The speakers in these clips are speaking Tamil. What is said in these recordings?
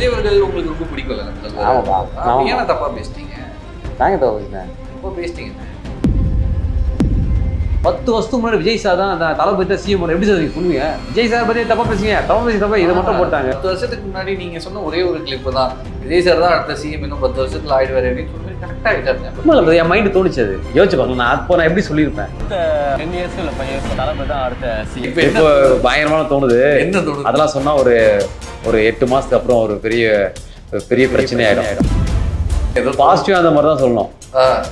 விஜய் அவர்கள் உங்களுக்கு ரொம்ப பிடிக்கல. ஏன்னா தப்பா பேசிட்டீங்க? தாங்க தப்பா பேசினேன். ரொம்ப பேசிட்டீங்க. 10 வருஷத்துக்கு முன்னாடி விஜய் சார் தான் அந்த தளபதி சிஎம் எப்படி சார் நீங்க சொல்லுவீங்க? விஜய் சார் பத்தி தப்பா பேசுங்க, தப்பா பேசி தப்பா இதை மட்டும் போட்டாங்க. 10 வருஷத்துக்கு முன்னாடி நீங்க சொன்ன ஒரே ஒரு கிளிப் தான், விஜய் சார் தான் அடுத்த சிஎம், இன்னும் 10 வருஷத்துல ஆயிடுவாரு அப்படின்னு சொல்லி கரெக்டா ஆயிட்டாரு. என் மைண்ட் தோணுச்சு, அது யோசிச்சு பார்க்கலாம். நான் அப்போ நான் எப்படி சொல்லியிருப்பேன்? 10 இயர்ஸ் இல்லை 5 இயர்ஸ் தளபதி தான் அடுத்த சிஎம். இப்போ பயங்கரமான தோணுது. என்ன தோணுது? அதெல்லாம் சொன்னா ஒரு 8 மாசத்துக்கு அப்புறம் ஒரு பெரிய பிரச்சனை ஆயிடும். ஏதோ பாசிட்டிவா அந்த மாதிரி தான் சொல்லணும்,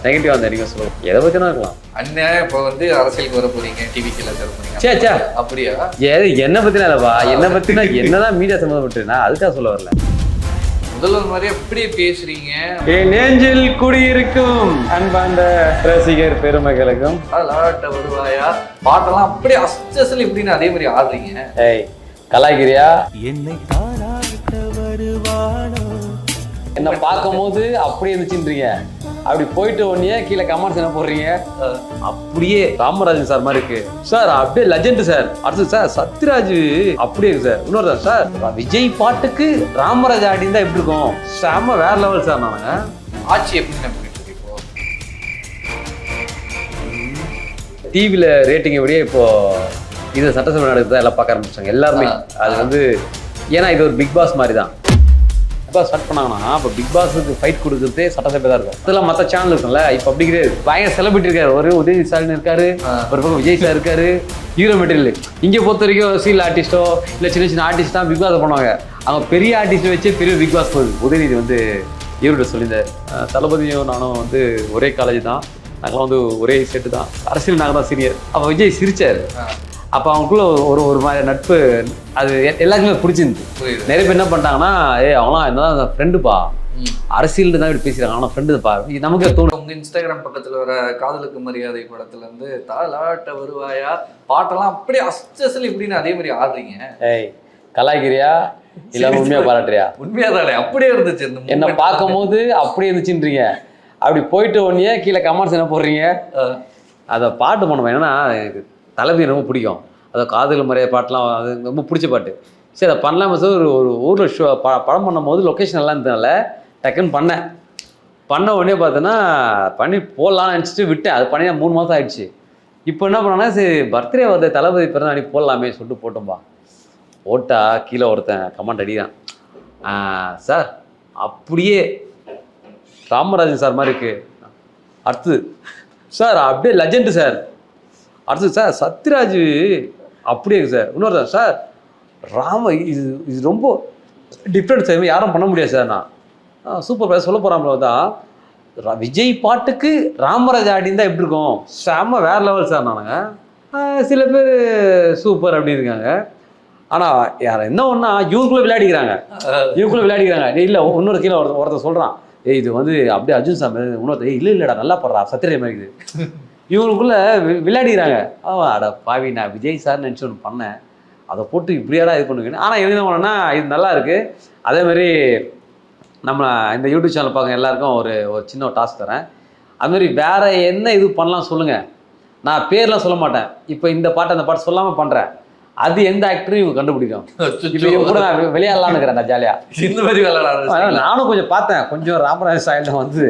நெகட்டிவா அந்த நீங்க சொல்லணும். எதை பத்தினா இருக்கலாம். அந்நியாயம் இப்போ வந்து அரசியலுக்கு வர போறீங்க, டிவிக்கு எல்லாம் தர போறீங்க. சே அப்படியா? என்ன பத்தினா இல்லப்பா, என்ன பத்தினா என்னதான் மீடியா சம்மந்தப்பட்டு நான் அதுக்காக சொல்ல வரல. முதல்வர் மாதிரி அப்படியே பேசுறீங்க. நெஞ்சில் குடியிருக்கும் அன்பார்ந்த ரசிகர் பெருமக்களுக்கும் விளையாட்ட வருவாயா பாட்டெல்லாம் அப்படியே அஸ்டல் இப்படின்னு அதே மாதிரி ஆடுறீங்க. ஏய் கலாய்கிறியா? என்னை தாராட்ட வருவானோ, என்ன பார்க்கும் போது அப்படியே இருந்துச்சுன்றீங்க, அப்படி போயிட்டு உடனே கீழே கமெண்ட்ஸ் என்ன போடுறீங்க? அப்படியே ராமராஜன் சார் மாதிரி இருக்கு சார், அப்படியே லெஜெண்ட் சார். அடுத்து சார் சத்யராஜ் அப்படியே இருக்கு சார். இன்னொரு சார் விஜய் பாட்டுக்கு ராமராஜ் ஆடின்னு தான் எப்படி இருக்கும், செம வேற லெவல் சார். நானுங்க ஆட்சி எப்படி பண்ணிட்டு இருக்கு இப்போ? டிவியில் ரேட்டிங் எப்படியே இப்போ இது சட்டசபை நடக்குது எல்லாம் பார்க்க ஆரம்பிச்சாங்க எல்லாருமே. அது வந்து ஏன்னா இது ஒரு பிக் பாஸ் மாதிரி தான். இப்போ ஸ்டார்ட் பண்ணாங்கன்னா இப்போ பிக் பாஸுக்கு ஃபைட் கொடுக்குறதே சட்டசபை தான் இருக்கும். அதெல்லாம் மற்ற சேனல் இருக்கும்ல, இப்போ அப்படி கிடையாது. பயங்கர செலிபிரிட்டி இருக்காரு, ஒரு உதயநிதி ஸ்டாலின் இருக்காரு, ஒரு பக்கம் விஜய் சார் இருக்காரு, ஹீரோ மெட்டீரியல். இங்கே பொறுத்த வரைக்கும் சீல் ஆர்டிஸ்டோ இல்லை சின்ன ஆர்டிஸ்ட் தான் பிக் பாஸ் பண்ணுவாங்க. அவங்க பெரிய ஆர்டிஸ்ட்டை வச்சு பெரிய பிக் பாஸ் போகுது. உதயநிதி வந்து ஈரோட சொல்லியிருந்தார், தளபதியும் நானும் வந்து ஒரே காலேஜ் தான், நாங்களாம் வந்து ஒரே செட்டு தான், அரசியல் நாங்கள் தான் சீனியர். அப்போ விஜய் சிரிச்சார். அப்போ அவங்களுக்குள்ள ஒரு மாதிரி நட்பு, அது எல்லாருக்குமே பிடிச்சிருந்து. நிறைய பேர் என்ன பண்ணிட்டாங்கன்னா, அவங்களாம் என்னதான் ஃப்ரெண்டுப்பா, அரசியல் தான் இப்படி பேசுறாங்க, ஆனால் ஃப்ரெண்டுப்பா நமக்கு தோணும். உங்க இன்ஸ்டாகிராம் பக்கத்துல வர காதலுக்கு மரியாதை படத்துல இருந்து தாலாட்ட வருவாயா பாட்டெல்லாம் அப்படியே அஸ்டல் இப்படின்னு அதே மாதிரி ஆடுறீங்க. ஏய் கலாய்கிறியா இல்ல உண்மையா பாராட்டுறியா? உண்மையா தானே அப்படியே இருந்துச்சு. என்ன பார்க்கும் போது அப்படியே இருந்துச்சுன்றீங்க, அப்படி போயிட்டு உடனே கீழே கமெண்ட்ஸ் என்ன போடுறீங்க? அதை பாட்டு பண்ணுவேன். என்னன்னா எனக்கு தளபதி ரொம்ப பிடிக்கும், அதை காதல் மரியாதை பாட்டெலாம் அது ரொம்ப பிடிச்ச பாட்டு. சரி அதை பண்ணலாமல் சார். ஒரு ஊரில் படம் பண்ணும் போது லொக்கேஷன் நல்லா இருந்ததுனால டக்குன்னு பண்ண உடனே பார்த்தோன்னா பண்ணி போடலான்னு நினச்சிட்டு விட்டேன். அது பண்ணி 3 மாதம் ஆயிடுச்சு. இப்போ என்ன பண்ணோன்னா, சரி பர்த்டே வருது, தளபதி பிறந்த அன்னைக்கு போடலாமே சொல்லிட்டு போட்டோம்பா. போட்டா கீழே ஒருத்தன் கமெண்ட் அடிதான், சார் அப்படியே ராமராஜன் சார் மாதிரி இருக்கு. அடுத்து சார் அப்படியே லெஜெண்ட் சார். அடுத்து சார் சத்யராஜ் அப்படியே இருக்கு சார். இன்னொரு சார் இது ரொம்ப டிஃப்ரெண்ட் சார், யாரும் பண்ண முடியாது சார். நான் சூப்பர் பேச சொல்ல போகிறாங்களோ தான், விஜய் பாட்டுக்கு ராமராஜ் ஆடின்னு தான் எப்படி இருக்கும், செம்ம வேற லெவல் சார். நானுங்க சில பேர் சூப்பர் அப்படி இருக்காங்க. ஆனால் யார் என்ன ஒன்றா இவங்களுக்குள்ளே விளையாடிக்கிறாங்க. இல்லை இன்னொரு கீழே ஒருத்தர் சொல்கிறான், இது வந்து அப்படியே அர்ஜுன் சார். இன்னொருத்தர் இல்லைடா நல்லா படுறா சத்யராஜ் மாதிரி இருக்குது. இவங்களுக்குள்ள விளையாடிக்கிறாங்க. அட பாவி, நான் விஜய் சார் நினச்சி ஒன்று பண்ணேன், அதை போட்டு இப்படியாடா இது பண்ணுங்க. ஆனால் என்ன பண்ணோன்னா இது நல்லா இருக்குது. அதேமாதிரி நம்ம இந்த யூடியூப் சேனல் பார்க்க எல்லாருக்கும் ஒரு சின்ன டாஸ்க் தரேன். அதுமாதிரி வேறு என்ன இது பண்ணலாம் சொல்லுங்கள். நான் பேர்லாம் சொல்ல மாட்டேன். இப்போ இந்த பாட்டு அந்த பாட்டு சொல்லாமல் பண்ணுறேன், அது எந்த ஆக்டரும் இவங்க கண்டுபிடிக்கும். இப்போ இவங்க கூட நான் விளையாடலான்னு இருக்கிறேன். நான் ஜாலியாக இந்த மாதிரி விளையாட நானும் கொஞ்சம் பார்த்தேன், கொஞ்சம் ராமராஜ் ஸ்டைலில் வந்து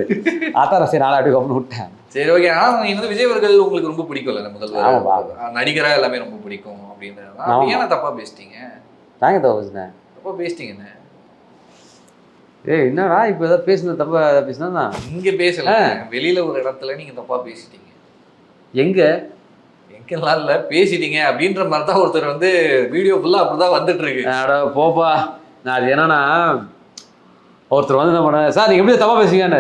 ஆத்தாரசி நாளை அப்படி கவனம் விட்டேன். சரி ஓகே. ஆனால் நீங்கள் விஜய் அவர்கள் உங்களுக்கு ரொம்ப பிடிக்கும்ல, முதல்ல நடிகராக எல்லாமே ரொம்ப பிடிக்கும் அப்படின்றதுதான். ஏன்னா தப்பா பேசிட்டீங்க? தாங்க தப்பா பேசினேன். தப்பா பேசிட்டீங்கண்ணே. என்னடா இப்போ ஏதாவது பேசுனது தப்பா ஏதாவது பேசினா? இங்கே பேசல, வெளியில ஒரு இடத்துல நீங்கள் தப்பா பேசிட்டீங்க. எங்கெல்லாம் இல்லை பேசிட்டீங்க அப்படின்ற மாதிரி தான் ஒருத்தர் வந்து வீடியோ ஃபுல்லாக அப்படிதான் வந்துட்டு இருக்கு. போப்பா, நான் அது என்னன்னா ஒருத்தர் வந்து என்ன பண்ண, சார் நீங்கள் எப்படி தப்பா பேசுங்கன்னு.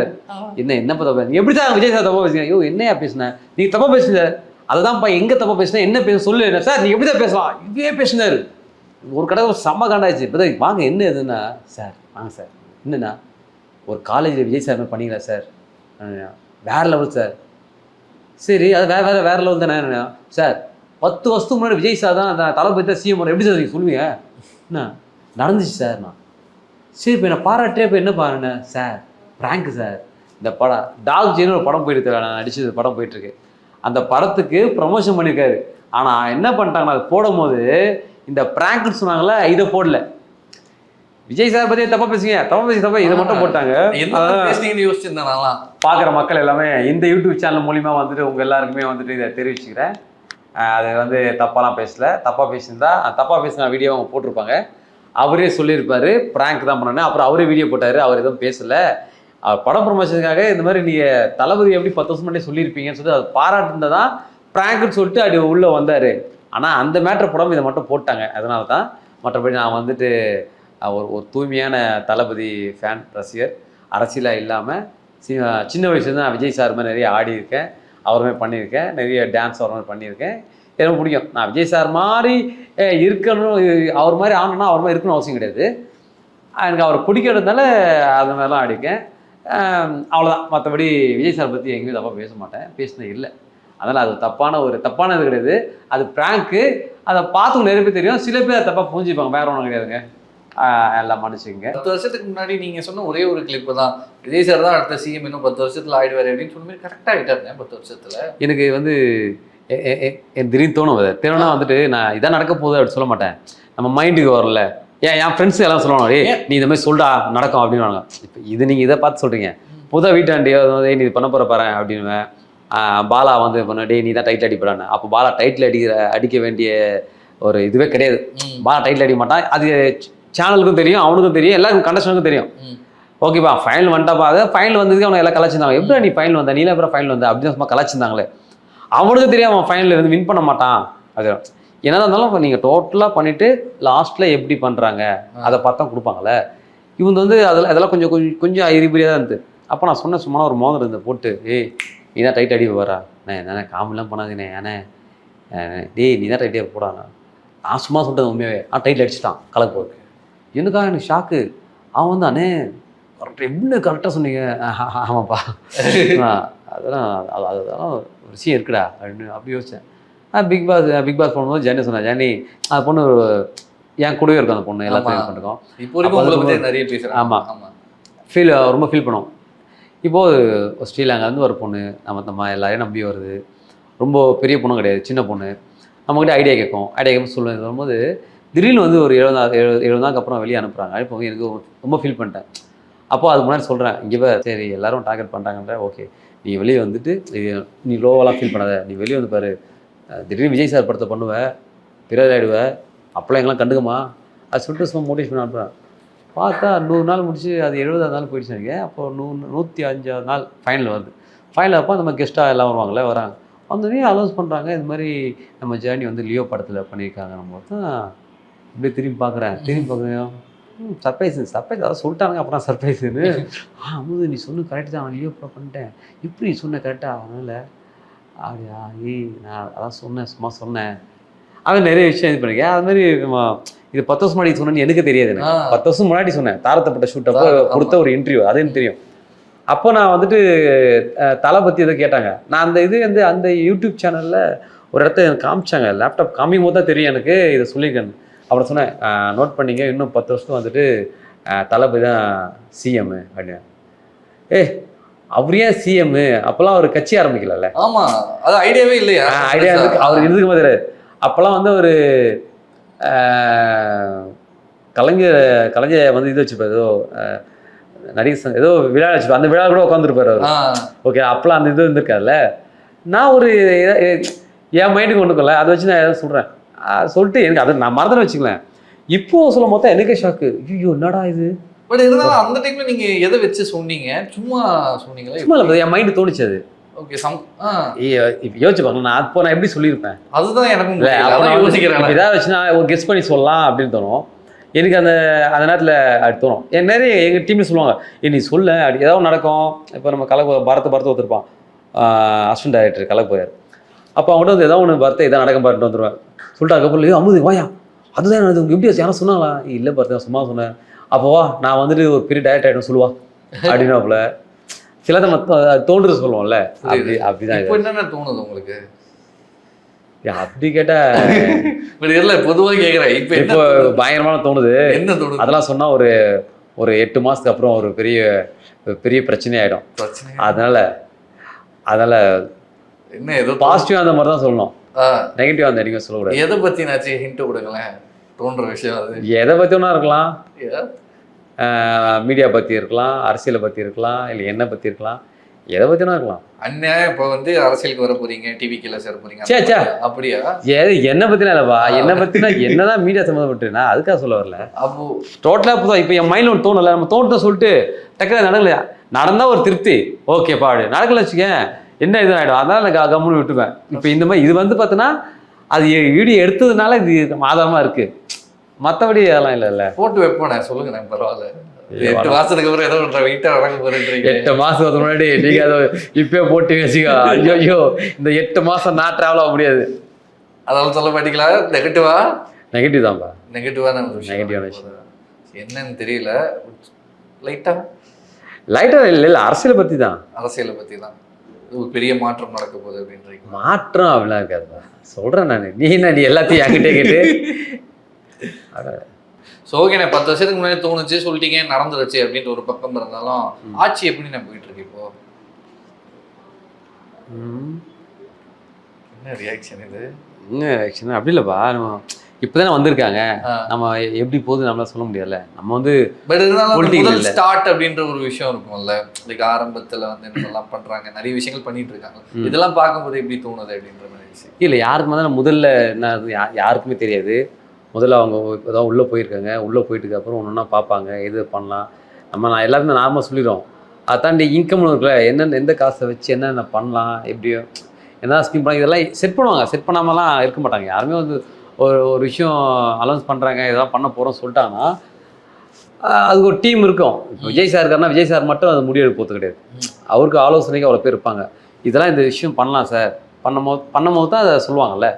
என்ன இப்போ தப்பா எப்படி சார் விஜய் சார் தப்பா பேசுங்க? ஐயோ என்னையா பேசுனேன், நீங்கள் தப்பா பேசுங்க. அதுதான்ப்பா எங்கே தப்பா பேசுனா என்ன பேச சொல்லு என்ன சார், நீங்கள் எப்படி தான் பேசலாம் இதே பேசினாரு. ஒரு கடை செம்ம காண்டாச்சு. இப்போ வாங்க என்ன எதுன்னா, சார் வாங்க சார் என்னண்ணா ஒரு காலேஜில் விஜய் சார் மாதிரி பண்ணிங்களா சார், வேற லெவல் சார். சரி அது வேற லெவல் தானே சார். 10 வருஷத்துக்கு முன்னாடி விஜய் சார் தான் அந்த தளபதி தான் சிஎம் எப்படி சார் நீங்கள் சொல்லுவீங்க? என்ன நடந்துச்சு சார். நான் சரி இப்போ என்ன பாராட்டே இப்போ என்ன பாருண்ணே சார், ப்ராங்கு சார். இந்த படம் டாக் ஜெயின்னு ஒரு படம் போயிட்டு நான் நடிச்சது படம் போயிட்டுருக்கு. அந்த படத்துக்கு ப்ரமோஷன் பண்ணியிருக்காரு. ஆனால் என்ன பண்ணிட்டாங்கன்னா அது போடும் போது இந்த ப்ராங்க்னு சொன்னாங்களே, இதை போடல. விஜய் சார் பத்தி தப்பா பேசுங்க, தப்பா இதை மட்டும் போட்டாங்க. என்ன பேசுனீங்கன்னு யோசிச்சிருந்தேன் நான்லாம். பார்க்குற மக்கள் எல்லாமே இந்த யூடியூப் சேனல் மூலிமா வந்துட்டு உங்கள் எல்லாருக்குமே வந்துட்டு இதை தெரிவிச்சுக்கிறேன். அது வந்து தப்பாலாம் பேசல. தப்பாக பேசியிருந்தா தப்பாக பேசின வீடியோ அவங்க போட்டிருப்பாங்க. அவரே சொல்லியிருப்பாரு ப்ராங்க் தான் பண்ணேன்னு. அப்புறம் அவரே வீடியோ போட்டார், அவர் எதுவும் பேசலை. அவர் படம் ப்ரொமோஷனுக்காக இந்த மாதிரி நீங்கள் தளபதி எப்படி 10 வருஷம் முன்னாடி சொல்லியிருப்பீங்கன்னு சொல்லிட்டு அது பாராட்டுனது தான் ப்ராங்க்னு சொல்லிட்டு அப்படி உள்ளே வந்தார். ஆனால் அந்த மேட்ரு படம் இதை மட்டும் போட்டாங்க. அதனால தான். மற்றபடி நான் வந்துட்டு ஒரு தூய்மையான தளபதி ஃபேன், ரசிகர். அரசியலாக இல்லாமல் சின்ன வயசுலேருந்து நான் விஜய் சார் மாதிரி நிறைய ஆடி இருக்கேன், அவர் மாதிரி பண்ணியிருக்கேன், நிறைய டான்ஸ் அவர் மாதிரி பண்ணியிருக்கேன். எனக்கு பிடிக்கும். நான் விஜய் சார் மாதிரி இருக்கணும், அவர் மாதிரி ஆடணும்னா அவர் மாதிரி இருக்கணும் அவசியம் கிடையாது. எனக்கு அவரை பிடிக்கிறதுனால அது மாதிரிலாம் ஆடிருக்கேன். அவ்வளோதான். மற்றபடி விஜய் சார் பற்றி எங்கேயும் தப்பாக பேச மாட்டேன், பேசினது இல்லை. அதனால் அது தப்பானது கிடையாது. அது ப்ராங்க்கு. அதை பார்த்து நிறைய பேர் தெரியும், சில பேர் தப்பாக புரிஞ்சுப்பாங்க, வேற ஒன்றும் கிடையாதுங்க. எல்லாம் மன்னிச்சுங்க. 10 வருஷத்துக்கு முன்னாடி நீங்க சொன்ன ஒரே ஒரு கிளிப்பு தான், விஜய் சார் தான் அடுத்த சிஎம், இன்னும் 10 வருஷத்துல ஆயிடுவாரு அப்படின்னு சொன்ன மாதிரி கரெக்டாக ஆகிட்டாருங்க 10 வருஷத்துல. எனக்கு வந்து திடீர்னு தோணும். தேவைன்னா வந்துட்டு நான் இதான் நடக்க போகுது அப்படி சொல்ல மாட்டேன். நம்ம மைண்டுக்கு வரல. என் ஃப்ரெண்ட்ஸ் எல்லாம் சொல்லுவாங்க, நீ இந்த மாதிரி சொல்டா நடக்கும் அப்படின்னு. இப்போ இது நீங்கள் இதை பார்த்து சொல்கிறீங்க. புதுசாக வீட்டாண்டி நீ இது பண்ண போகிற பாரு அப்படின்னு. பாலா வந்து பண்ண நீ தான் டைட்டில் அடிப்படான்னு. அப்போ பாலா டைட்டில் அடிக்க வேண்டிய ஒரு இதுவே கிடையாது. பாலா டைட்டில் அடிக்க மாட்டான். அது சேனலுக்கும் தெரியும், அவனுக்கும் தெரியும், எல்லாருக்கும் கண்டஸ்டனுக்கும் தெரியும். ஓகேப்பா ஃபைனல் வந்துட்டாப்பா. அதை ஃபைனல் வந்ததுக்கு அவனை எல்லாம் கலாச்சிருந்தாங்க. எப்படி நீ ஃபைனல் வந்த, நீல அப்புறம் ஃபைனல் வந்த அப்படின்னு சும்மா கலாச்சிருந்தாங்களே. அவனுக்கும் தெரியும் அவன் ஃபைனலில் வந்து வின் பண்ண மாட்டான். அது என்ன இருந்தாலும் இப்போ நீங்கள் டோட்டலாக பண்ணிவிட்டு லாஸ்ட்டில் எப்படி பண்ணுறாங்க அதை பார்த்தா கொடுப்பாங்களே. இவங்க வந்து அதெல்லாம் கொஞ்சம் ஐரிபரியாக தான் இருந்தது. அப்போ நான் சொன்ன சும்மா ஒரு மோதிரம் இருந்தது போட்டு, நீ தான் டைட் அடி வரா என்ன காமெல்லாம் பண்ணாதீண்ணே, ஏண்ணே நீ தான் டைட்டே போடாண்ணா. நான் சும்மா சொல்லிட்டேன் உண்மையாவே. டைட்டில் அடிச்சுட்டான் கலக்கு போக்கு. எனக்கு ஷாக்கு. அவன் வந்து அண்ணே கரெக்டாக எப்படி கரெக்டாக சொன்னீங்க. ஆமாப்பா அதெல்லாம் ஒரு விஷயம் இருக்குடா அப்படின்னு அப்படி யோசித்தேன். பிக் பாஸ் போகும்போது ஜானி சொன்னேன், ஜானி அந்த பொண்ணு என் கூடவே இருக்கும், அந்த பொண்ணு எல்லாத்தையும் பண்ணிருக்கோம். இப்போ நிறைய பேசுகிறேன். ஆமாம், ரொம்ப ஃபீல் பண்ணுவோம். இப்போது ஸ்ரீலங்காலேருந்து ஒரு பொண்ணு நம்ம எல்லாரையும் நம்பி வருது. ரொம்ப பெரிய பொண்ணும் கிடையாது, சின்ன பொண்ணு. நம்மக்கிட்ட ஐடியா கேட்கும் சொல்லுவேன். வரும்போது திடீர்னு வந்து ஒரு 70 நாளுக்கு அப்புறம் வெளியே அனுப்புகிறாங்க. இப்போ எனக்கு ரொம்ப ஃபீல் பண்ணிட்டேன். அப்போது அதுக்கு முன்னாடி சொல்கிறேன், இங்கே சரி எல்லோரும் டார்கெட் பண்ணுறாங்கன்ற, ஓகே நீ வெளியே வந்துட்டு நீ லோவெல்லாம் ஃபீல் பண்ணாத, நீ வெளியே வந்து பாரு, திடீர்னு விஜய் சார் படத்தை பண்ணுவேன், பிறகு ஆகிடுவேன், அப்போலாம் எங்கெல்லாம் கண்டுக்குமா அது சொல்லிட்டு சும்மா மோட்டிவேஷன் பண்ண அனுப்புகிறேன். பார்த்தா 100 நாள் முடிச்சு அது 70ஆவது நாள் போயிடுச்சு எனக்கு. அப்போ 105ஆவது நாள் ஃபைனல் வருது. ஃபைனல் அப்போ நம்ம கெஸ்ட்டாக எல்லாம் வராங்க. வந்தோடனே அலௌன்ஸ் பண்ணுறாங்க, இது மாதிரி நம்ம ஜேர்னி வந்து லியோ படத்தில் பண்ணியிருக்காங்க. நம்ம தான் இப்படியே திரும்பி பார்க்குறேன். சர்ப்ரைஸ் அதான் சொல்லிட்டானுங்க. அப்புறம் சர்ப்ரைஸுன்னு அமுது நீ சொன்ன கரெக்டு தான், நான் லியோ படம் பண்ணிட்டேன், எப்படி நீ சொன்ன கரெக்டாக அதனால் அப்படியா நான் அதான் சும்மா சொன்னேன். அவன் நிறைய விஷயம் இது பண்ணியிருக்கேன். அது மாதிரி இது 10 வருஷம் முன்னாடி சொன்னேன்னு எனக்கு தெரியாது. எனக்கு 10 வருஷம் முன்னாடி சொன்னேன், தாரத்தப்பட்ட ஷூட்டப்போ கொடுத்த ஒரு இன்டர்வியூ, அது எனக்கு தெரியும். அப்போ நான் வந்துட்டு தலை பற்றி எதை கேட்டாங்க. நான் அந்த யூடியூப் சேனலில் ஒரு இடத்த எனக்கு காமிச்சாங்க, லேப்டாப் காமிக்கும் போது தான் தெரியும் எனக்கு இதை சொல்லியிருக்கேன்னு. அப்புறம் சொன்னேன், நோட் பண்ணிங்க, இன்னும் 10 வருஷம் வந்துட்டு தளபதி தான் சிஎம்மு அப்படின்னு. அவர் ஏன் சிஎம்மு? அப்போல்லாம் அவர் கட்சி ஆரம்பிக்கல. ஆமாம், அது ஐடியாவே இல்லையா? ஐடியா அவர் இருந்துக்கு மாதிரி. அப்போல்லாம் வந்து ஒரு கலைஞர் வந்து இது வச்சுப்பார், ஏதோ நடிகர் சங்கம் ஏதோ விழா வச்சுப்பா, அந்த விழா கூட உட்காந்துருப்பார் அவர். ஓகே, அப்போலாம் அந்த இது இருந்திருக்காதுல்ல. நான் ஒரு என் மைண்டுக்கு ஒன்றுக்கல, அதை வச்சு நான் எதாவது சொல்கிறேன் சொல்லிட்டு எனக்கு அதை நான் மறந்துட வச்சுக்கலேன். இப்போ சொல்லும் போது எனக்கே ஷாக்கு, ஐயோ என்னடா இது. பட் இருந்தாலும் அந்த டைம்ல நீங்க எதை வச்சு சொன்னீங்க? சும்மா சொன்னீங்களா? சும்மா இல்லை, என் மைண்டு தோணுச்சு அது. ஓகே, இப்போ யோசிச்சு பாருங்க, நான் அப்போ நான் எப்படி சொல்லியிருப்பேன்? அதுதான் எனக்கும் யோசிக்கிறேன். இதாக வச்சு நான் ஒரு கெஸ் பண்ணி சொல்லலாம் அப்படின்னு தோணும் எனக்கு. அந்த நேரத்தில் அப்படி தோணும். நிறைய எங்கள் டீம்ல சொல்லுவாங்க, நீ சொல்ல அப்படி ஏதாவது நடக்கும். இப்போ நம்ம பரத்தை ஒருத்தருப்பான், அசிஸ்டன்ட் டைரக்டர் கலக்கு போயார். அப்போ அவங்கள்ட்ட வந்து ஏதாவது ஒன்று பரத்தை இதான் நடக்கும் பாருட்டு வந்துடுவேன். சொல்லிட்டு அதுக்கப்புறம் அமுது வாயா அதுதான் எனக்கு எப்படி யாரும் சொன்னாங்களா? இல்லை பரத்தை சும்மா சொன்னேன். அப்போவா நான் வந்துட்டு ஒரு பெரிய டைரக்டர் ஆகிடும் சொல்லுவா அப்படின்னாப்புல சிலதை தோன்றுறது சொல்லுவோம்ல, அப்படிதான். இப்போ என்னென்ன தோணுது உங்களுக்கு? அப்படி கேட்டா பொதுவாக கேட்குறேன். இப்போ பயங்கரமான தோணுது. என்ன தோணுது? அதெல்லாம் சொன்னா ஒரு 8 மாசத்துக்கு அப்புறம் ஒரு பெரிய பிரச்சனை ஆயிடும். அதனால என்ன ஏதோ பாசிட்டிவா அந்த மாதிரி தான் சொல்லணும், நெகட்டிவா அந்த சொல்லக்கூடாது. எதை பத்தி நாச்சு ஹிண்ட் கொடுங்களேன், தோன்ற விஷயம் அது. எதை பத்தி ஒன்றா இருக்கலாம், மீடியா பற்றி இருக்கலாம், அரசியலை பற்றி இருக்கலாம், இல்லை என்னை பற்றி இருக்கலாம், எதை பற்றினா இருக்கலாம். அண்ணன் இப்போ வந்து அரசியலுக்கு வர போறீங்க, டிவிக்குள்ள சேர போறீங்க. சே சே அப்படியா? என்னை பற்றினா இல்லைப்பா, என்னை பற்றினா என்னதான் மீடியா சம்மந்தப்பட்டுனா அதுக்காக சொல்ல வரல. அப்போ டோட்டலாக புதுசாக இப்போ என் மைண்டில் ஒன்று தோணலை, நம்ம தோட்டத்தை சொல்லிட்டு டக்குனு நடக்கலையா, நடந்தால் ஒரு திருப்தி, ஓகே பாடு, நடக்கல வச்சுக்க என்ன இது ஆகிடும், அதனால நான் கம்முன்னு விட்டுப்பேன். இப்போ இந்த மாதிரி இது வந்து பார்த்தோன்னா அது வீடியோ எடுத்ததுனால இது ஆதாரமாக இருக்குது, மற்றபடி அதெல்லாம் இல்லை. போட்டு வைப்போண்ணே, சொல்லுங்க நான் பரவாயில்ல. 8 மாசத்துக்கு அப்புறம் ஏதோ ஒன்று வெயிட்டா நடக்க போறேன்றீங்க. 8 மாசத்துக்கு முன்னாடி நீங்க அதை இப்பயே போட்டு வச்சுக்கோ. ஐயோ இந்த 8 மாசம் நான் டிராவல் ஆக முடியாது. அதெல்லாம் சொல்ல மாட்டீங்களா? நெகட்டிவா? நெகட்டிவ் தான்ப்பா. நெகட்டிவான ஒரு நெகட்டிவான விஷயம் என்னன்னு தெரியல. லைட்டா இல்லை அரசியலை பத்தி தான். அரசியலை பத்தி தான் ஒரு பெரிய மாற்றம் நடக்க போகுது அப்படின்றீங்க. மாற்றம் அப்படிலாம் இருக்காதுப்பா, சொல்றேன் நான். நீ எல்லாத்தையும் என்கிட்டே கேட்டு சோகனை 10 வருஷத்துக்கு முன்னாடி தோணுச்சு சொல்லிட்டீங்க, நடந்துருச்சு அப்படின்ற ஒரு பக்கம் இருந்தாலும் ஆட்சி எப்படி நான் போயிட்டு இருக்கு இப்போ? என்ன ரியாக்ஷன் இது? என்ன ரியாக்ஷன் அப்படி இல்லைப்பா, நம்ம இப்போதானே வந்திருக்காங்க, நம்ம எப்படி போகுது நம்மளால சொல்ல முடியல. நம்ம வந்து பட் இருந்தாலும் ஸ்டார்ட் அப்படின்ற ஒரு விஷயம் இருக்கும்ல, லைக் ஆரம்பத்துல வந்து என்னெல்லாம் பண்றாங்க, நிறைய விஷயங்கள் பண்ணிட்டு இருக்காங்க, இதெல்லாம் பார்க்கும்போது எப்படி தோணுது அப்படின்ற மாதிரி விஷயம். இல்லை யாருக்கு முதல்ல முதல்ல என்ன யாருக்குமே தெரியாது. முதல்ல அவங்க இப்போதான் உள்ளே போயிருக்காங்க, உள்ளே போயிட்டுக்கு அப்புறம் ஒன்று ஒன்றா பார்ப்பாங்க, எது பண்ணலாம். நான் எல்லாருமே நார்மலாக சொல்லிடுவோம். அதை தாண்டி இன்கம் இருக்குல்ல, என்னென்ன எந்த காசை வச்சு என்னென்ன பண்ணலாம், எப்படியோ என்ன ஸ்கீம் பண்ணலாம், இதெல்லாம் செட் பண்ணுவாங்க. செட் பண்ணாமலாம் இருக்க மாட்டாங்க யாருமே. வந்து ஒரு விஷயம் அலௌன்ஸ் பண்ணுறாங்க, இதெல்லாம் பண்ண போகிறோம் சொல்லிட்டாங்கன்னா அதுக்கு ஒரு டீம் இருக்கும். இப்போ விஜய் சார் இருக்காருன்னா விஜய் சார் மட்டும் அது முடிவு போகிறது கிடையாது, அவருக்கு ஆலோசனைக்கு அவ்வளோ பேர் இருப்பாங்க. இதெல்லாம் இந்த விஷயம் பண்ணலாம் சார், பண்ணும்போது தான் அதை சொல்லுவாங்கல்ல,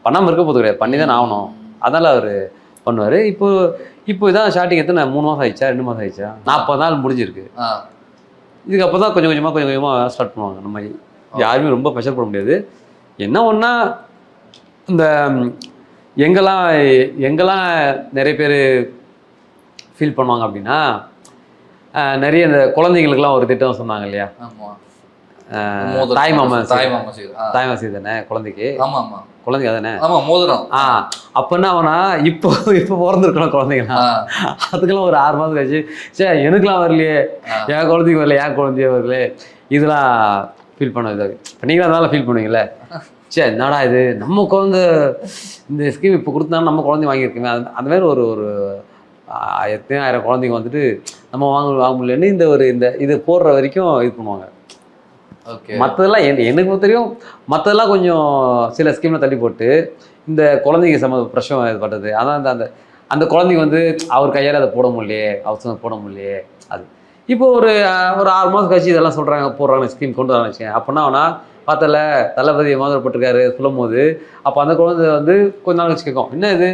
பண்ணாமல் இருக்க போகிறது கிடையாது, பண்ணி தான் ஆகணும். அதனால் அவர் பண்ணுவார். இப்போ இதான் ஸ்டார்டிங் எத்தனை 3 மாதம் ஆயிடுச்சா 2 மாதம் ஆயிடுச்சா, 40 நாள் முடிஞ்சிருக்கு. இதுக்கு அப்போ தான் கொஞ்சம் கொஞ்சமாக ஸ்டார்ட் பண்ணுவாங்க. நம்ம யாருமே ரொம்ப ப்ரெஷர் பண்ண முடியாது. என்ன ஒன்றா இந்த எங்கெல்லாம் நிறைய பேர் ஃபீல் பண்ணுவாங்க அப்படின்னா, நிறைய இந்த குழந்தைங்களுக்குலாம் ஒரு திட்டம் சொன்னாங்க இல்லையா, தாய்மாமா செய்தானே குழந்தைக்கு, குழந்தைங்க அதானே மோதிரம். அப்போ என்ன ஆகுனா, இப்போ பிறந்திருக்கணும் குழந்தைங்களா, அதுக்கெல்லாம் ஒரு 6 மாதம் கழிச்சு சே எனக்குலாம் வரலையே, என் குழந்தைங்க வரல, என் குழந்தைய வரல, இதெல்லாம் ஃபீல் பண்ண இதாக. இப்போ நீங்களும் அதனால ஃபீல் பண்ணுவீங்களே, சே என்னடா இது நம்ம குழந்தை இந்த ஸ்கீம் இப்போ கொடுத்தாலும் நம்ம குழந்தை வாங்கியிருக்கோமே, அந்த மாதிரி ஒரு எத்தனை ஆயிரம் குழந்தைங்க வந்துட்டு நம்ம வாங்க முடியலன்னு இந்த இது போடுற வரைக்கும் இது பண்ணுவாங்க. மற்றதெல்லாம் எனக்கு தெரியும், மற்றதெல்லாம் கொஞ்சம் சில ஸ்கீமில் தள்ளி போட்டு இந்த குழந்தைங்க பிரச்சனை இது பண்ணுறது. அதான் அந்த குழந்தைங்க வந்து அவர் கையால் அதை போட முடியலையே, அவசரம் போட முடியலையே. அது இப்போ ஒரு 6 மாதம் கழிச்சு இதெல்லாம் சொல்கிறாங்க, போடுறாங்க, ஸ்கீம் கொண்டு வராங்க வச்சுக்கேன். அப்படின்னா அவனா பார்த்தல தளபதி மோதிரப்பட்டிருக்காரு சொல்லும் போது, அப்போ அந்த குழந்தை வந்து கொஞ்ச நாள் வச்சு கேட்கும், என்ன இது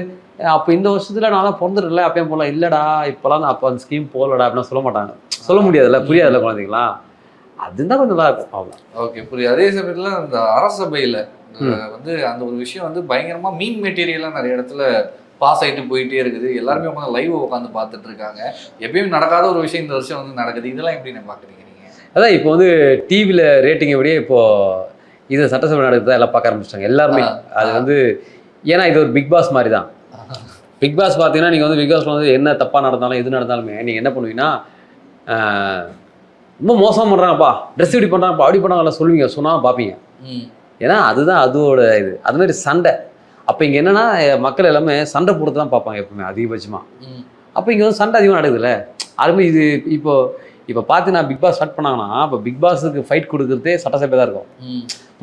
அப்போ இந்த வருஷத்தில் நான் தான் பிறந்துடல அப்பயும் போகலாம், இல்லைடா இப்போலாம் நான் அப்போ அந்த ஸ்கீம் போகலடா அப்படின்னா சொல்ல மாட்டாங்க, சொல்ல முடியாதுல்ல, புரியாதுல்ல குழந்தைங்களாம். அதுதான் கொஞ்சம் நல்லா இருக்கும். அவ்வளோ ஓகே புரியுது. அதே சமயத்தில் அந்த அரசபையில் வந்து அந்த ஒரு விஷயம் வந்து பயங்கரமாக மீன் மெட்டீரியலாக நிறைய இடத்துல பாஸ் ஆகிட்டு போயிட்டே இருக்குது. எல்லாருமே உட்காந்து லைவ் உட்காந்து பார்த்துட்டு இருக்காங்க. எப்பயும் நடக்காத ஒரு விஷயம் இந்த வருஷம் வந்து நடக்குது. இதெல்லாம் எப்படி நான் பார்க்குறீங்க நீங்கள்? அதான் இப்போ வந்து டிவியில் ரேட்டிங்கை விட இப்போது இது சட்டசபை நடக்குது எல்லாம் பார்க்க ஆரம்பிச்சிட்டாங்க எல்லாருமே. அது வந்து ஏன்னா இது ஒரு பிக் பாஸ் மாதிரி தான். பிக் பாஸ் பார்த்தீங்கன்னா நீங்கள் வந்து பிக் பாஸில் வந்து என்ன தப்பாக நடந்தாலும் எது நடந்தாலுமே நீங்கள் என்ன பண்ணுவீங்கன்னா, ரொம்ப மோசம் பண்ணுறாங்கப்பா, ட்ரெஸ் இப்படி பண்ணுறாங்கப்பா, அப்படி பண்ணாங்கலாம் சொல்லுவீங்க, சொன்னால் பார்ப்பீங்க. ஏன்னா அதுதான் அதோட இது. அது மாதிரி சண்டை. அப்போ இங்கே என்னென்னா மக்கள் எல்லாமே சண்டை போடுறது தான் பார்ப்பாங்க எப்பவுமே அதிகபட்சமாக. அப்போ இங்கே வந்து சண்டை அதிகமாக நடக்குதுல்ல. அதுமாதிரி இது இப்போ பார்த்தீங்கன்னா பிக் பாஸ் ஸ்டார்ட் பண்ணாங்கன்னா, இப்போ பிக் பாஸுக்கு ஃபைட் கொடுக்குறதே சட்டசபை தான் இருக்கும்.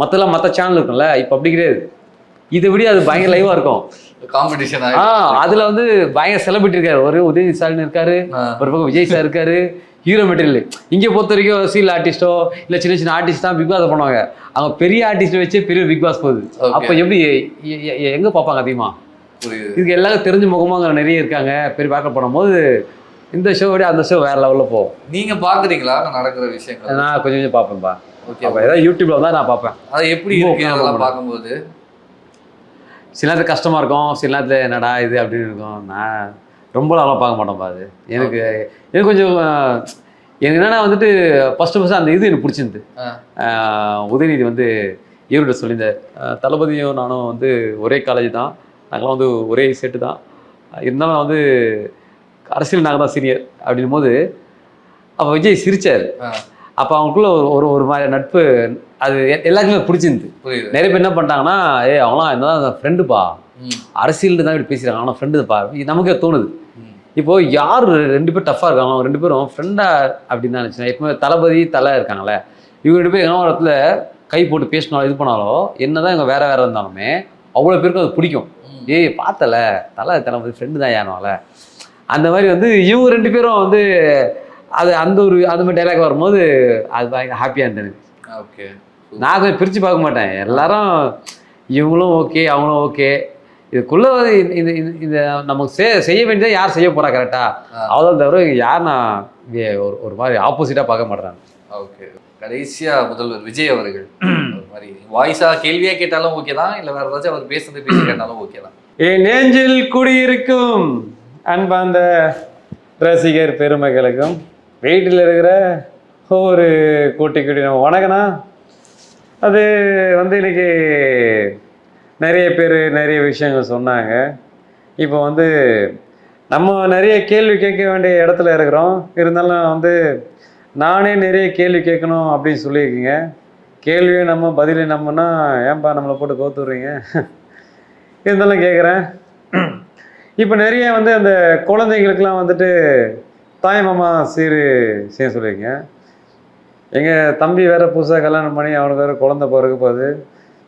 மற்ற சேனல் இருக்கும்ல, இப்போ அப்படி கிடையாது. இதை விட அது பயங்கர லைவாக இருக்கும் காம்படிஷன். அதில் வந்து பயங்கர செலிபிரிட்டி இருக்காரு, ஒரு உதயநிதி ஸ்டாலின் இருக்காரு, ஒரு பக்கம் விஜய் சார் இருக்காரு, ஹீரோ மெட்டீரியல். இங்கே பொறுத்த வரைக்கும் சீல் ஆர்டிஸ்டோ இல்லை சின்ன ஆர்டிஸ்ட் தான் பிக் பாஸ் பண்ணுவாங்க. அவங்க பெரிய ஆர்டிஸ்ட்டை வச்சு பெரிய பிக் பாஸ் போகுது. அப்போ எப்படி எங்கே பார்ப்பாங்க அதிகமாக? இதுக்கு எல்லாரும் தெரிஞ்ச முகமாக நிறைய இருக்காங்க. பெரிய பார்க்க போடும்போது இந்த ஷோ விட அந்த ஷோ வேற லெவலில் போகும். நீங்கள் பார்க்குறீங்களா நடக்கிற விஷயங்கள்? நான் கொஞ்சம் பார்ப்பேன்ப்பா. ஓகே, அப்போ ஏதாவது யூடியூப்ல தான் நான் பார்ப்பேன். அது எப்படி இருக்கு அதெல்லாம் பார்க்கும்போது? சில நேரத்தில் கஷ்டமாக இருக்கும், சில நேரத்தில் என்னடா இது அப்படின்னு இருக்கும். நான் ரொம்ப நாளாக பார்க்க மாட்டேன்ப்பா. அது எனக்கு கொஞ்சம் எனக்கு என்னென்னா வந்துட்டு ஃபஸ்ட்டு அந்த இது எனக்கு பிடிச்சிருந்து. உதயநிதி வந்து இவர்கிட்ட சொல்லியிருந்தார், தளபதியும் நானும் வந்து ஒரே காலேஜ் தான், நாங்களாம் வந்து ஒரே செட்டு தான், இருந்தாலும் வந்து அரசியல் நாங்கள் தான் சீனியர் அப்படின்னும் போது அப்போ விஜய் சிரிச்சார். அப்போ அவங்களுக்குள்ள ஒரு ஒரு மாதிரி நட்பு அது எல்லாருக்குமே பிடிச்சிருந்து. புரியுது. நிறைய பேர் என்ன பண்ணிட்டாங்கன்னா அவங்களாம் என்னதான் ஃப்ரெண்டுப்பா, அரசியல் தான் இப்படி பேசுகிறாங்க, ஆனால் ஃப்ரெண்டுப்பா நமக்கே தோணுது. இப்போது யார் 2 பேர் டஃப்பாக இருக்காங்க, அவங்க 2 பேரும் ஃப்ரெண்டா அப்படின்னு தான் நினச்சினா. எப்பவுமே தளபதி தலை இருக்காங்களே, இவங்க 2 பேர் என்ன ஒரு இடத்துல கை போட்டு பேசினாலும் இது பண்ணாலும் என்னதான் இவங்க வேற இருந்தாலுமே அவ்வளோ பேருக்கும் அது பிடிக்கும். பார்த்தல தளபதி ஃப்ரெண்டு தான் யாருனால அந்த மாதிரி வந்து இவங்க 2 பேரும் வந்து அது அந்த மாதிரி டைலாக் வரும்போது அது ஹாப்பியாக இருந்தது. ஓகே, நான் கொஞ்சம் பிரித்து பார்க்க மாட்டேன். எல்லாரும் இவங்களும் ஓகே அவங்களும் ஓகே. இதுக்குள்ள இந்த நமக்கு செய்ய வேண்டியதை யார் செய்ய போறா கரெக்டா, அவ்வளோதான் தவிர யார் நான் ஒரு மாதிரி ஆப்போசிட்டாக பார்க்க மாட்டேறாங்க. ஓகே, கடைசியா முதல்வர் விஜய் அவர்கள் ஒரு மாதிரி வாய்ஸா கேள்வியா கேட்டாலும் ஓகே தான், இல்லை வேற ஏதாச்சும் அவர் பேசுறது பேசி கேட்டாலும் ஓகே தான். என் நெஞ்சில் குடியிருக்கும் அன்பார்ந்த ரசிகர் பெருமக்களுக்கும் வீட்டில் இருக்கிற ஒரு கூட்டி வணக்கண்ணா. அது வந்து இன்னைக்கு நிறைய பேர் நிறைய விஷயங்கள் சொன்னாங்க. இப்போ வந்து நம்ம நிறைய கேள்வி கேட்க வேண்டிய இடத்துல இருக்கிறோம். இருந்தாலும் வந்து நானே நிறைய கேள்வி கேட்கணும் அப்படின்னு சொல்லியிருக்கீங்க. கேள்வியை நம்ம பதிலை நம்மனா ஏன்பா நம்மளை போட்டு கோத்துடுறீங்க? இருந்தாலும் கேட்குறேன். இப்போ நிறைய வந்து அந்த குழந்தைங்களுக்கெல்லாம் வந்துட்டு தாய்மாமா செய்ய சொல்லியிருக்கீங்க. எங்கள் தம்பி வேறு புதுசாக கல்யாணம் பண்ணி அவனுக்கு வேறு குழந்தை பிறக்க போகுது.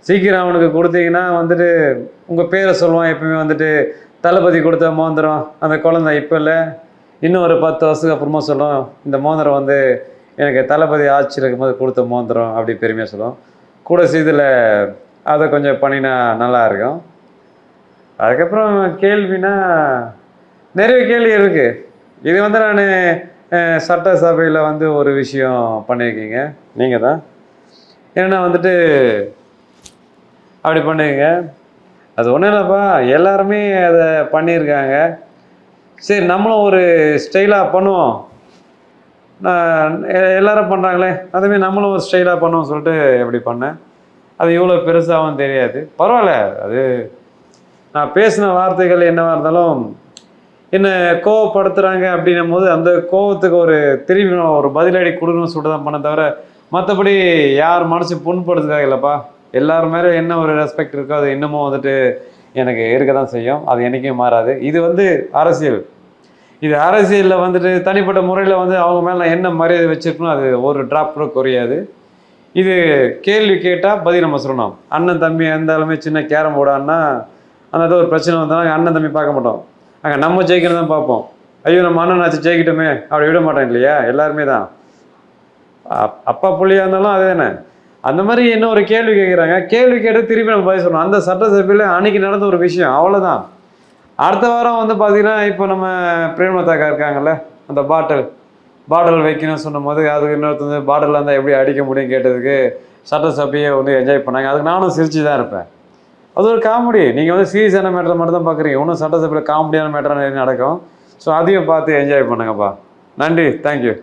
சீக்கிரம் அவனுக்கு கொடுத்தீங்கன்னா வந்துட்டு உங்கள் பேரை சொல்லுவான். எப்பவுமே வந்துட்டு தளபதி கொடுத்த மோந்திரம் அந்த குழந்தை இப்போ இல்லை, இன்னும் ஒரு 10 வருஷத்துக்கு அப்புறமா சொல்லும் இந்த மோந்திரம் வந்து எனக்கு தளபதி ஆட்சியில் இருக்கும்போது கொடுத்த மோந்திரம் அப்படி பெருமையாக சொல்லும். கூட செய்தில் அதை கொஞ்சம் பண்ணினா நல்லா இருக்கும். அதுக்கப்புறம் கேள்வினா நிறைய கேள்வி இருக்குது. இது வந்து நான் சட்டசபையில் வந்து ஒரு விஷயம் பண்ணியிருக்கீங்க நீங்கள் தான். ஏன்னா வந்துட்டு அப்படி பண்ணுவீங்க. அது ஒன்றும் இல்லைப்பா, எல்லாருமே அதை பண்ணியிருக்காங்க. சரி நம்மளும் ஒரு ஸ்டைலாக பண்ணுவோம். எல்லாரும் பண்ணுறாங்களே அதுமாரி நம்மளும் ஒரு ஸ்டைலாக பண்ணுவோம் சொல்லிட்டு எப்படி பண்ணேன். அது இவ்வளோ பெருசாகவும் தெரியாது, பரவாயில்ல. அது நான் பேசின வார்த்தைகள் என்னவாக இருந்தாலும் என்னை கோவப்படுத்துகிறாங்க அப்படின்னும் போது அந்த கோவத்துக்கு ஒரு திரும்பி ஒரு பதிலடி கொடுக்கணும்னு சொல்லிட்டு தான் பண்ண தவிர மற்றபடி யார் மனசு புண்படுத்துக்காக இல்லைப்பா. எல்லாரும் மேலே என்ன ஒரு ரெஸ்பெக்ட் இருக்கோ அது இன்னமும் வந்துட்டு எனக்கு இருக்க தான் செய்யும். அது என்றைக்கும் மாறாது. இது வந்து அரசியல். இது அரசியலில் வந்துட்டு தனிப்பட்ட முறையில் வந்து அவங்க மேலே நான் என்ன மரியாதை வச்சுருக்கணும் அது ஒரு ட்ராப் கூட குறையாது. இது கேள்வி கேட்டால் பதில் நம்ம சொல்லணும். அண்ணன் தம்பி இருந்தாலுமே சின்ன கேரம் போர்டான்னா அந்த ஒரு பிரச்சனை வந்தாலும் அண்ணன் தம்பி பார்க்க மாட்டோம். அங்கே நம்ம ஜெயிக்கணும் தான் பார்ப்போம். ஐயோ நம்ம அண்ணன் ஆச்சு ஜெயிக்கிட்டோமே அப்படி விட மாட்டோம் இல்லையா? எல்லாருமே தான் அப்பா புள்ளியாக இருந்தாலும் அதே தானே. அந்த மாதிரி என்ன ஒரு கேள்வி கேட்குறாங்க. கேள்வி கேட்டு திருப்பி நம்ம பதில் சொல்லணும். அந்த சட்டசபையில் அன்னைக்கு நடந்த ஒரு விஷயம் அவ்வளோதான். அடுத்த வாரம் வந்து பார்த்தீங்கன்னா இப்போ நம்ம பிரேமலதாக்கா இருக்காங்கல்ல, அந்த பாட்டில் வைக்கணும்னு சொன்னும் போது அதுக்கு இன்னொருத்தர் பாட்டில் இருந்தால் எப்படி அடிக்க முடியும் கேட்டதுக்கு சட்டசபையை வந்து என்ஜாய் பண்ணாங்க. அதுக்கு நானும் சிரிச்சு தான் இருப்பேன். அது ஒரு காமெடி. நீங்கள் வந்து சீரியஸான மேட்டரை மட்டும் தான் பார்க்குறீங்க. இன்னும் சட்டசபையில் காமெடியான மேட்டராக நிறைய நடக்கும். ஸோ அதையும் பார்த்து என்ஜாய் பண்ணுங்கப்பா. நன்றி, தேங்க்யூ.